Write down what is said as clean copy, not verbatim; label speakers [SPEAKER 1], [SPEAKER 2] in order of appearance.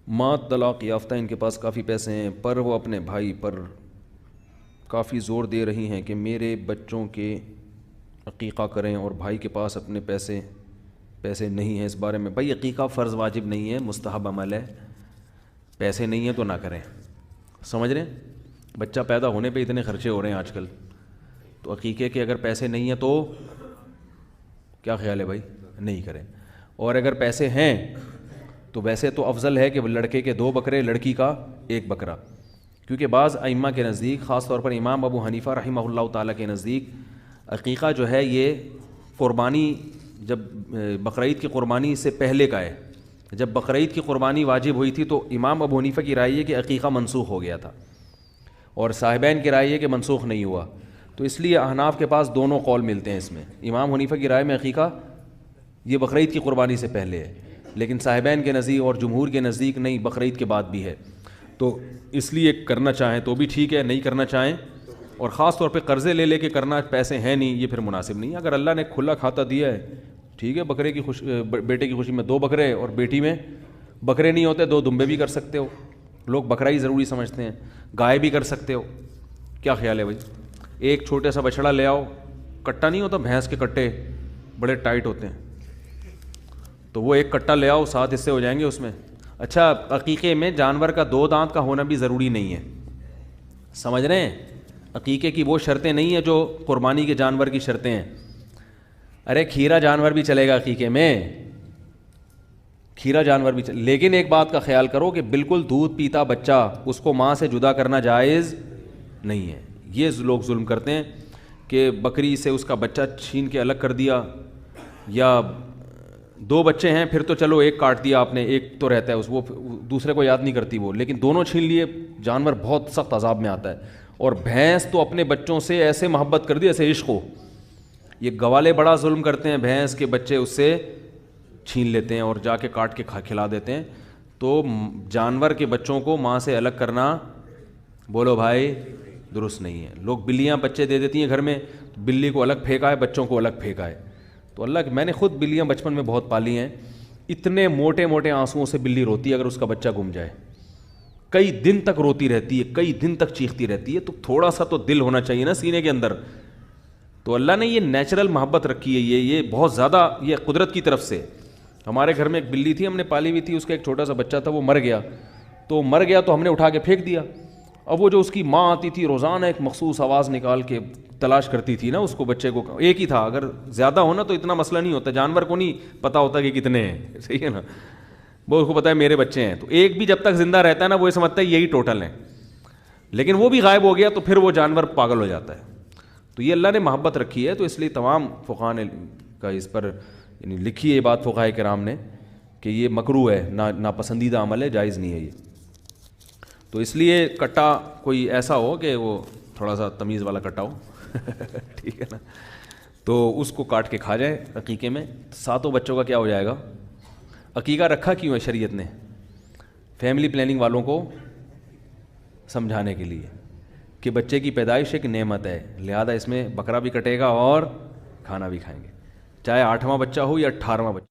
[SPEAKER 1] ماں طلاق یافتہ، ان کے پاس کافی پیسے ہیں، پر وہ اپنے بھائی پر کافی زور دے رہی ہیں کہ میرے بچوں کے عقیقہ کریں، اور بھائی کے پاس اپنے پیسے نہیں ہیں۔ اس بارے میں بھائی عقیقہ فرض واجب نہیں ہے، مستحب عمل ہے، پیسے نہیں ہیں تو نہ کریں، سمجھ رہے ہیں؟ بچہ پیدا ہونے پہ اتنے خرچے ہو رہے ہیں آج کل، تو عقیقے کے اگر پیسے نہیں ہیں تو کیا خیال ہے بھائی؟ نہیں کریں۔ اور اگر پیسے ہیں تو ویسے تو افضل ہے کہ لڑکے کے 2 بکرے، لڑکی کا 1 بکرا، کیونکہ بعض ائمہ کے نزدیک، خاص طور پر امام ابو حنیفہ رحمہ اللہ تعالیٰ کے نزدیک، عقیقہ جو ہے یہ قربانی جب بقرعید کی قربانی سے پہلے کا ہے۔ جب بقرعید کی قربانی واجب ہوئی تھی تو امام ابو حنیفہ کی رائے ہے کہ عقیقہ منسوخ ہو گیا تھا، اور صاحبین کی رائے ہے کہ منسوخ نہیں ہوا۔ تو اس لیے احناف کے پاس دونوں قول ملتے ہیں اس میں۔ امام حنیفہ کی رائے میں عقیقہ یہ بقرعید کی قربانی سے پہلے ہے، لیکن صاحبین کے نزدیک اور جمہور کے نزدیک نہیں، بقرعید کے بعد بھی ہے۔ تو اس لیے کرنا چاہیں تو بھی ٹھیک ہے، نہیں کرنا چاہیں، اور خاص طور پہ قرضے لے کے کرنا، پیسے ہیں نہیں، یہ پھر مناسب نہیں ہے۔ اگر اللہ نے کھلا کھاتا دیا ہے، ٹھیک ہے، بیٹے کی خوشی میں 2 بکرے، اور بیٹی میں بکرے نہیں ہوتے 2 دمبے بھی کر سکتے ہو، لوگ بکرا ہی ضروری سمجھتے ہیں، گائے بھی کر سکتے ہو، کیا خیال ہے بھائی؟ ایک چھوٹے سا بچڑا لے آؤ، کٹا نہیں ہوتا، بھینس کے کٹے بڑے ٹائٹ ہوتے ہیں، تو وہ ایک کٹا لے آؤ، 7 حصے ہو جائیں گے اس میں۔ اچھا، عقیقے میں جانور کا 2 دانت کا ہونا بھی ضروری نہیں ہے، سمجھ رہے ہیں؟ عقیقے کی وہ شرطیں نہیں ہیں جو قربانی کے جانور کی شرطیں ہیں۔ ارے کھیرا جانور بھی چلے گا عقیقے میں، کھیرا جانور بھی لیکن ایک بات کا خیال کرو کہ بالکل دودھ پیتا بچہ، اس کو ماں سے جدا کرنا جائز نہیں ہے۔ یہ لوگ ظلم کرتے ہیں کہ بکری سے اس کا بچہ چھین کے الگ کر دیا، یا 2 بچے ہیں پھر تو چلو ایک کاٹ دیا آپ نے، ایک تو رہتا ہے وہ دوسرے کو یاد نہیں کرتی وہ، لیکن دونوں چھین لیے، جانور بہت سخت عذاب میں آتا ہے۔ اور بھینس تو اپنے بچوں سے ایسے محبت کر دی ایسے عشق ہو، یہ گوالے بڑا ظلم کرتے ہیں، بھینس کے بچے اس سے چھین لیتے ہیں اور جا کے کاٹ کے کھلا دیتے ہیں۔ تو جانور کے بچوں کو ماں سے الگ کرنا، بولو بھائی، درست نہیں ہے۔ لوگ بلیاں بچے دے دیتی ہیں گھر میں، بلی کو الگ پھینکا ہے، بچوں کو الگ پھینکا ہے۔ تو اللہ، میں نے خود بلیاں بچپن میں بہت پالی ہیں، اتنے موٹے موٹے آنسوؤں سے بلی روتی ہے اگر اس کا بچہ گم جائے، کئی دن تک روتی رہتی ہے، کئی دن تک چیختی رہتی ہے۔ تو تھوڑا سا تو دل ہونا چاہیے نا سینے کے اندر۔ تو اللہ نے یہ نیچرل محبت رکھی ہے، یہ بہت زیادہ، یہ قدرت کی طرف سے۔ ہمارے گھر میں ایک بلی تھی، ہم نے پالی ہوئی تھی، اس کا ایک چھوٹا سا بچہ تھا، وہ مر گیا تو ہم نے اٹھا کے پھینک دیا۔ اب وہ جو اس کی ماں آتی تھی روزانہ ایک مخصوص آواز نکال کے تلاش کرتی تھی نا اس کو، بچے کو، ایک ہی تھا، اگر زیادہ ہونا تو اتنا مسئلہ نہیں ہوتا، جانور کو نہیں پتہ ہوتا کہ کتنے ہیں، صحیح ہے نا، وہ اس کو پتہ ہے میرے بچے ہیں، تو ایک بھی جب تک زندہ رہتا ہے نا وہ یہ سمجھتا ہے یہی ٹوٹل ہیں، لیکن وہ بھی غائب ہو گیا تو پھر وہ جانور پاگل ہو جاتا ہے۔ تو یہ اللہ نے محبت رکھی ہے، تو اس لیے تمام فقہاء نے کا اس پر یعنی لکھی ہے یہ بات فقہاء کرام نے کہ یہ مکروہ ہے، ناپسندیدہ عمل ہے، جائز نہیں ہے یہ۔ تو اس لیے کٹا کوئی ایسا ہو کہ وہ تھوڑا سا تمیز والا کٹا ہو ٹھیک ہے نا، تو اس کو کاٹ کے کھا جائے عقیقے میں، 7 بچوں کا کیا ہو جائے گا۔ عقیقہ رکھا کیوں ہے شریعت نے؟ فیملی پلاننگ والوں کو سمجھانے کے لیے کہ بچے کی پیدائش ایک نعمت ہے، لہذا اس میں بکرا بھی کٹے گا اور کھانا بھی کھائیں گے، چاہے 8واں بچہ ہو یا 18واں بچہ۔